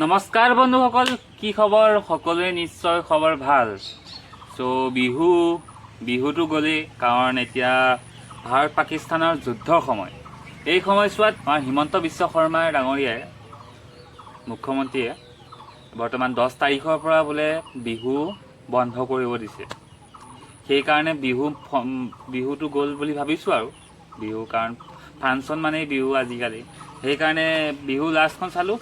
নমস্কাৰ বন্ধুসকল, কি খবৰ? সকলোৱে নিশ্চয় খবৰ ভাল। বিহুটো গ'লেই, কাৰণ এতিয়া ভাৰত পাকিস্তানৰ যুদ্ধৰ সময়। এই সময়ছোৱাত আমাৰ হিমন্ত বিশ্ব শৰ্মা ডাঙৰীয়াই, মুখ্যমন্ত্ৰীয়ে বৰ্তমান 10 তাৰিখৰ পৰা বোলে বিহু বন্ধ কৰিব দিছে। সেইকাৰণে বিহুটো গ'ল বুলি ভাবিছোঁ আৰু বিহু, কাৰণ ফাংচন মানেই বিহু আজিকালি। সেইকাৰণে বিহু লাষ্টখন চালোঁ,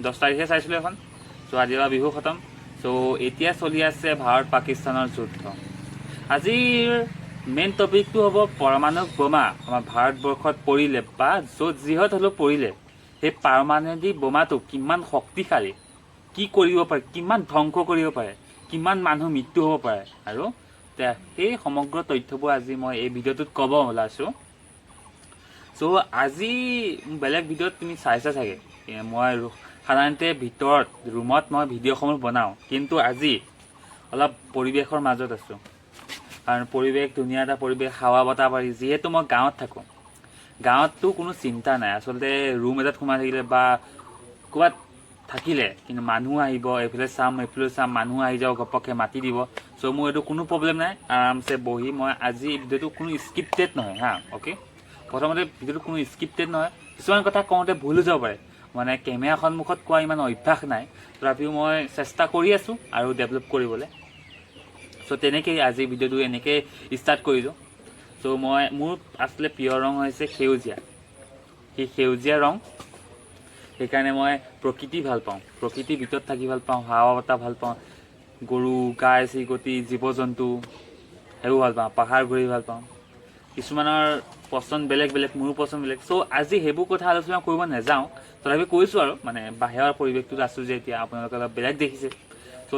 10 তাৰিখে চাইছিলোঁ এখন। আজিৰ পৰা বিহু খতম। এতিয়া চলি আছে ভাৰত পাকিস্তানৰ যুদ্ধ। আজিৰ মেইন টপিকটো হ'ব পাৰমাণৱিক বোমা আমাৰ ভাৰতবৰ্ষত পৰিলে বা যিহত হ'লেও পৰিলে, সেই পাৰমাণৱিক বোমাটো কিমান শক্তিশালী, কি কৰিব পাৰে, কিমান ধ্বংস কৰিব পাৰে, কিমান মানুহ মৃত্যু হ'ব পাৰে, আৰু সেই সমগ্ৰ তথ্যবোৰ আজি মই এই ভিডিঅ'টোত ক'ব ওলাইছোঁ। আজি বেলেগ ভিডিঅ'ত তুমি চাইছা চাগে, মই সাধাৰণতে ভিতৰত ৰুমত মই ভিডিঅ'সমূহ বনাওঁ, কিন্তু আজি অলপ পৰিৱেশৰ মাজত আছোঁ। কাৰণ পৰিৱেশ ধুনীয়া এটা পৰিৱেশ, হাৱা বতাহ পাৰি। যিহেতু মই গাঁৱত থাকোঁ, গাঁৱততো কোনো চিন্তা নাই আচলতে। ৰুম এটাত সোমাই থাকিলে বা ক'ৰবাত থাকিলে কিন্তু মানুহ আহিব, এইফালে চাম মানুহ আহি যাব, ঘপককৈ মাতি দিব। মোৰ এইটো কোনো প্ৰব্লেম নাই, আৰামছে বহি মই আজি ভিডিঅ'টো কোনো স্ক্ৰিপ্টেড নহয় হা, অ'কে। প্ৰথমতে ভিডিঅ'টো কোনো স্ক্ৰিপ্টেড নহয়, কিছুমান কথা কওঁতে ভুল হৈ যাব পাৰে। মানে কেমেৰা সন্মুখত কোৱা ইমান অভ্যাস নাই, তথাপিও মই চেষ্টা কৰি আছোঁ আৰু ডেভেলপ কৰিবলৈ। তেনেকেই আজি ভিডিঅ'টো এনেকৈ ষ্টাৰ্ট কৰিলোঁ। মোৰ আচলতে প্ৰিয় ৰং হৈছে সেউজীয়া। সেই সেউজীয়া ৰং, সেইকাৰণে মই প্ৰকৃতি ভাল পাওঁ, প্ৰকৃতিৰ ভিতৰত থাকি ভাল পাওঁ, হাৱা বতাহ ভাল পাওঁ, গৰু গাই চিৰিকটি জীৱ জন্তু সেইবোৰ ভাল পাওঁ, পাহাৰ ঘূৰি ভাল পাওঁ। কিছুমানৰ পচন্দ বেলেগ বেলেগ, মোৰো পচন্দ বেলেগ। আজি সেইবোৰ কথা আলোচনা কৰিব নাযাওঁ, তথাপি কৈছোঁ আৰু মানে বাহিৰৰ পৰিৱেশটোত আছোঁ যে এতিয়া আপোনালোকে অলপ বেলেগ দেখিছে।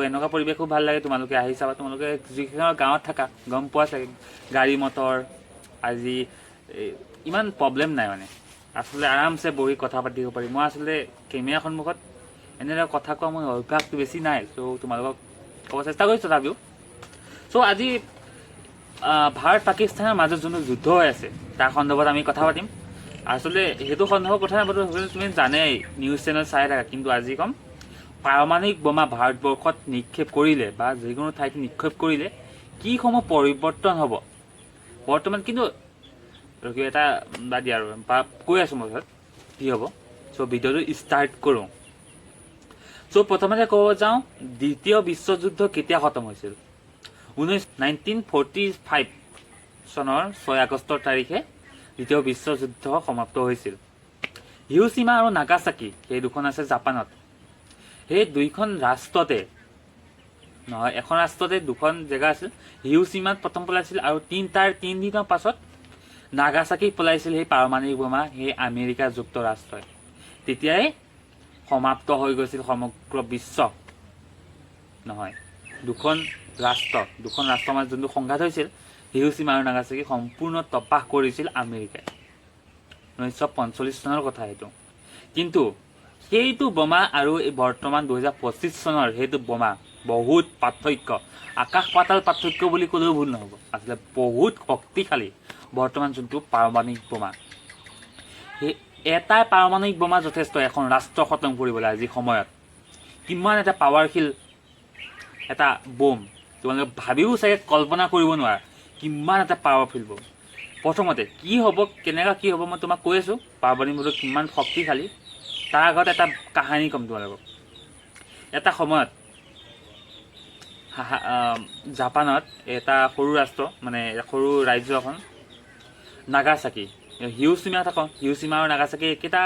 এনেকুৱা পৰিৱেশো ভাল লাগে, তোমালোকে আহি চাবা। তোমালোকে যিকেইখন গাঁৱত থাকা গম পোৱা চাগে, গাড়ী মটৰ আজি ইমান প্ৰব্লেম নাই, মানে আচলতে আৰামছে বহি কথা পাতিব পাৰি। মই আচলতে কেমেৰা সন্মুখত এনেদৰে কথা কোৱা মোৰ অভ্যাসটো বেছি নাই, তোমালোকক ক'ব চেষ্টা কৰিছোঁ তথাপিও। আজি ভাৰত পাকিস্তানৰ মাজত যোনটো যুদ্ধ হৈ আছে তাৰ সন্দৰ্ভত আমি কথা পাতিম। আচলতে সেইটো সন্দৰ্ভত কথা নাপাতো, তুমি জানেই, নিউজ চেনেল চাই থাকা। কিন্তু আজি ক'ম পাৰমাণৱিক বোমা ভাৰতবৰ্ষত নিক্ষেপ কৰিলে বা যিকোনো ঠাইত নিক্ষেপ কৰিলে কিসমূহ পৰিৱৰ্তন হ'ব বৰ্তমান। কিন্তু এটা বাদ দিয়া আৰু কৈ আছোঁ মই কি হ'ব। ভিডিঅ'টো ষ্টাৰ্ট কৰোঁ। প্ৰথমতে ক'ব যাওঁ, দ্বিতীয় বিশ্বযুদ্ধ কেতিয়া খতম হৈছিল? 1945 চনৰ 6 আগষ্টৰ তাৰিখে দ্বিতীয় বিশ্বযুদ্ধ সমাপ্ত হৈছিল। হিৰোশ্বিমা আৰু নাগাচাকি, সেই দুখন আছে জাপানত। সেই দুইখন ৰাষ্ট্ৰতে নহয়, এখন ৰাষ্ট্ৰতে দুখন জেগা আছিল। হিৰোশ্বিমাত প্ৰথম পেলাইছিল আৰু তাৰ 3 দিনৰ পাছত নাগাচাকিক পেলাইছিল সেই পাৰমাণৱিক বোমা সেই আমেৰিকা যুক্তৰাষ্ট্ৰই। তেতিয়াই সমাপ্ত হৈ গৈছিল সমগ্ৰ বিশ্ব। নহয়, দুখন ৰাষ্ট্ৰৰ মাজত যোনটো সংঘাত হৈছিল, হিৰোশ্বিমা আৰু নাগাচাকি সম্পূৰ্ণ তপাস কৰিছিল আমেৰিকাই। 1945 চনৰ কথা সেইটো। কিন্তু সেইটো বোমা আৰু বৰ্তমান 2025 চনৰ সেইটো বোমা বহুত পাৰ্থক্য, আকাশ পাতাল পাৰ্থক্য বুলি ক'লেও ভুল নহ'ব। আচলতে বহুত শক্তিশালী বৰ্তমান যোনটো পাৰমাণৱিক বোমা। সেই এটা পাৰমাণৱিক বোমা যথেষ্ট এখন ৰাষ্ট্ৰ খতম কৰিবলৈ আজিৰ সময়ত। কিমান এটা পাৱাৰফুল এটা বোম, তোমালোকে ভাবিও চাগে কল্পনা কৰিব নোৱাৰা কিমান এটা পাৱাৰফুল বোম। প্ৰথমতে কি হ'ব, কেনেকুৱা কি হ'ব মই তোমাক কৈ আছোঁ, পাৰমাণৱিক বোমা কিমান শক্তিশালী। তাৰ আগত এটা কাহিনী ক'ম তোমালোকক। এটা সময়ত জাপানত এটা সৰু ৰাষ্ট্ৰ, মানে সৰু ৰাজ্য এখন, নাগাচাকি, হিৰোশ্বিমা থাকক। হিৰোশ্বিমা আৰু নাগাচাকি একেটা,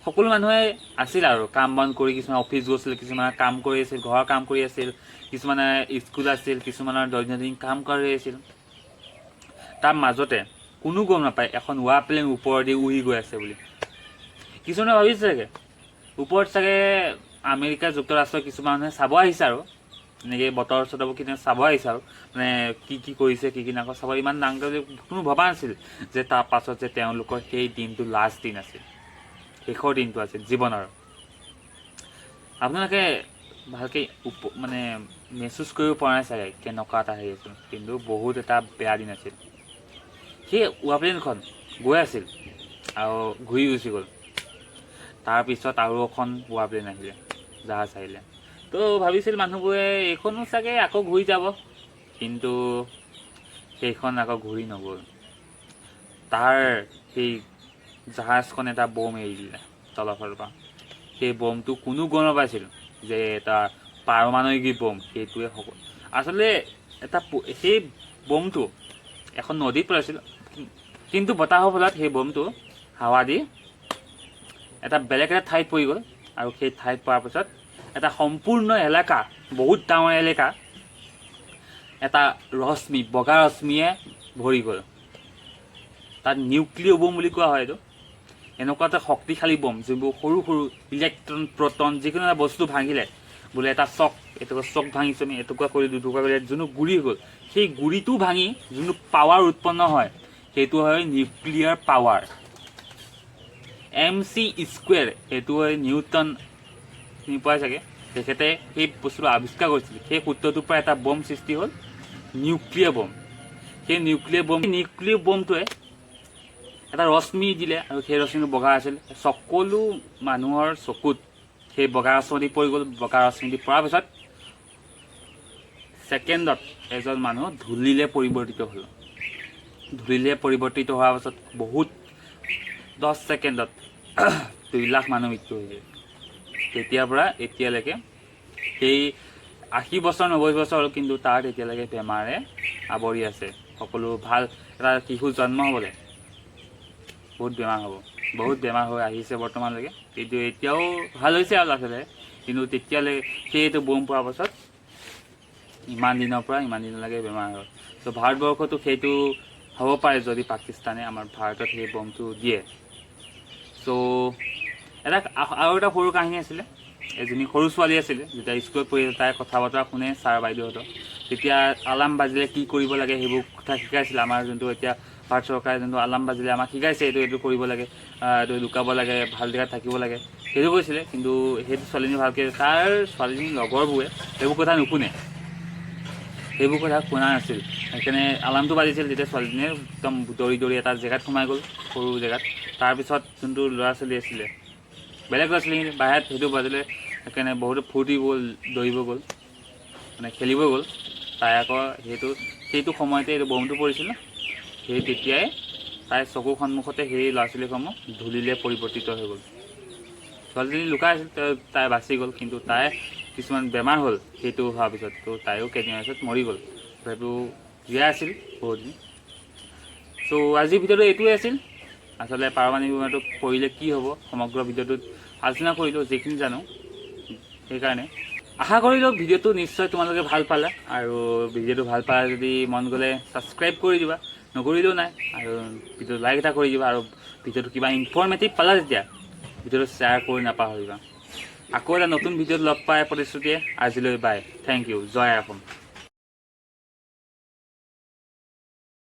সকলো মানুহে আছিল আৰু কাম বন কৰি, কিছুমান অফিচ গৈছিল, কিছুমানে কাম কৰি আছিল, ঘৰৰ কাম কৰি আছিল, কিছুমানে স্কুল আছিল, কিছুমানৰ দৈনন্দিন কাম কৰি আছিল। তাৰ মাজতে কোনো গম নাপায় এখন এয়াৰপ্লেন ওপৰেদি উৰি গৈ আছে বুলি। কিছুমানে ভাবিছে চাগে ওপৰত চাগে আমেৰিকা যুক্তৰাষ্ট্ৰৰ কিছুমান মানুহে চাব আহিছে আৰু এনেকৈ বতৰ চতৰবোৰ কেতিয়াবা চাব আহিছে আৰু মানে কি কৰিছে কি নকৰে চাব। ইমান ডাঙৰকৈ কোনো ভবা নাছিল যে তাৰ পাছত যে তেওঁলোকৰ সেই দিনটো লাষ্ট দিন আছিল, শেষৰ দিনটো আছিল জীৱনৰ। আপোনালোকে ভালকৈ মানে মেহচুচ কৰিব পৰা নাই চাগে কেনেকুৱা এটা হেৰি আছিল, কিন্তু বহুত এটা বেয়া দিন আছিল। সেই এয়াৰপ্লেনখন গৈ আছিল আৰু ঘূৰি গুচি গ'ল। তাৰপিছত আৰু এখন এয়াৰপ্লেন আহিলে। জাহাজ আহিলে। তো ভাবিছিল মানুহবোৰে এইখনো চাগে আকৌ ঘূৰি যাব, কিন্তু সেইখন আকৌ ঘূৰি নগ'ল। তাৰ সেই জাহাজখন এটা বম এৰি দিলে তলফালৰ পৰা। সেই বমটো কোনো গম নাপাইছিল যে এটা পাৰমাণৱিক বম, সেইটোৱে হ'ব। আচলতে সেই বমটো এখন নদীত পেলাইছিল, কিন্তু বতাহৰ ফলত সেই বমটো হাৱা দি এটা বেলেগ এটা ঠাইত পৰি গ'ল। আৰু সেই ঠাইত পৰাৰ পিছত এটা সম্পূৰ্ণ এলেকা, বহুত ডাঙৰ এলেকা, এটা ৰশ্মি, বগা ৰশ্মিয়ে ভৰি গ'ল। তাত নিউক্লিয়' বম বুলি কোৱা হয় এইটো। এনেকুৱা এটা শক্তিশালী বম যিবোৰ সৰু সৰু ইলেক্ট্ৰন, প্ৰটন, যিকোনো এটা বস্তু ভাঙিলে বোলে এটা এটুকুৰা চক ভাঙিছোঁ আমি, এটুকুৰা কৰি দুটুকুৰা কৰিলে যোনটো গুৰি হৈ গ'ল, সেই গুৰিটো ভাঙি যোনটো পাৱাৰ উৎপন্ন হয় সেইটো হয় নিউক্লিয়াৰ পাৱাৰ। MC স্কুৱেৰ, সেইটো হয় নিউটন, চিনি পোৱাই চাগে। তেখেতে সেই বস্তুটো আৱিষ্কাৰ কৰিছিল। সেই সূত্ৰটোৰ পৰা এটা বম সৃষ্টি হ'ল, নিউক্লিয়াৰ বম। সেই নিউক্লিয়াৰ বমটোৱে এটা ৰশ্মি দিলে, আৰু সেই ৰশ্মিটো বগা আছিল। সকলো মানুহৰ চকুত সেই বগা ৰশ্মি পৰি গ'ল। বগা ৰশ্মি পৰাৰ পিছত ছেকেণ্ডত এজন মানুহ ধূলিলে পৰিৱৰ্তিত হ'ল। ধূলিলে পৰিৱৰ্তিত হোৱাৰ পাছত বহুত 10 ছেকেণ্ডত 2 লাখ মানুহ মৃত্যু হৈছিল। তেতিয়াৰ পৰা এতিয়ালৈকে সেই 80 বছৰ 90 বছৰ হ'ল, কিন্তু তাত এতিয়ালৈকে বেমাৰে আৱৰি আছে। সকলো ভাল, এটা শিশু জন্ম হ'বলৈ বহুত বেমাৰ হ'ব, বহুত বেমাৰ হৈ আহিছে বৰ্তমানলৈকে, কিন্তু এতিয়াও ভাল হৈছে আৰু লাহে। কিন্তু তেতিয়ালৈকে সেইটো বম পোৱাৰ পাছত ইমান দিনৰ পৰা ইমান দিনলৈকে বেমাৰ হ'ল। ত' ভাৰতবৰ্ষতো সেইটো হ'ব পাৰে যদি পাকিস্তানে আমাৰ ভাৰতত সেই বমটো দিয়ে। চ' আৰু এটা সৰু কাহিনী আছিলে। এজনী সৰু ছোৱালী আছিলে, যেতিয়া স্কুলত পঢ়ি তাই কথা বতৰা শুনে ছাৰ বাইদেউহঁতৰ। তেতিয়া আলাৰ্ম বাজিলে কি কৰিব লাগে সেইবোৰ কথা শিকাইছিলে। আমাৰ যোনটো এতিয়া ভাৰত চৰকাৰে যোনটো আলাৰ্ম বাজিলে আমাক শিকাইছে, এইটো কৰিব লাগে, এইটো লুকাব লাগে, ভাল জেগাত থাকিব লাগে, সেইটো কৈছিলে। কিন্তু সেইটো ছোৱালীজনী ভালকৈ, তাৰ ছোৱালীজনীৰ লগৰবোৰে সেইবোৰ কথা নুশুনে, সেইবোৰ কথা শুনা নাছিল। সেইকাৰণে আলাৰ্মটো বাজিছিল, তেতিয়া ছোৱালীজনীয়ে একদম দৌৰি দৌৰি এটা জেগাত সোমাই গ'ল, সৰু জেগাত। তাৰপিছত যোনটো ল'ৰা ছোৱালী আছিলে, বেলেগ ল'ৰা ছোৱালী বাহিৰত সেইটো বাজিলে, সেইকাৰণে বহুতো ফূৰ্তি গ'ল, দৌৰিব গ'ল, মানে খেলিব গ'ল। তাই আকৌ সেইটো সময়তে এইটো বমটো পৰিছিল। সেই তেতিয়াই তাইৰ চকুৰ সন্মুখতে সেই ল'ৰা ছোৱালীসমূহ ধূলিলে পৰিৱৰ্তিত হৈ গ'ল। ছোৱালীজনী লুকাই আছিল, তাই বাচি গ'ল, কিন্তু তাই কিছুমান বেমাৰ হ'ল সেইটো হোৱাৰ পিছত। তো তাইও কেইদিনমানৰ পিছত মৰি গ'ল। সেইটো জীয়াই আছিল বহুতদিন। চ' আজিৰ ভিডিঅ'টো এইটোৱে আছিল। আচলতে পাৰমাণৱিক বোমাটো পৰিলে কি হ'ব সমগ্ৰ ভিডিঅ'টোত আলোচনা কৰিলোঁ, যিখিনি জানো। সেইকাৰণে আশা কৰিলোঁ ভিডিঅ'টো নিশ্চয় তোমালোকে ভাল পালা, আৰু ভিডিঅ'টো ভাল পালা যদি মন গ'লে ছাবস্ক্ৰাইব কৰি দিবা, নকৰিলেও নাই, আৰু ভিডিঅ'টো লাইক এটা কৰি দিবা, আৰু ভিডিঅ'টো কিবা ইনফৰ্মেটিভ পালা তেতিয়া ভিডিঅ'টো শ্বেয়াৰ কৰি নাপাহৰিবা। আকৌ এটা নতুন ভিডিঅ'ত লগ পাই প্ৰতিশ্ৰুতিয়ে আজিলৈ বাই। Thank you. জয় অসম।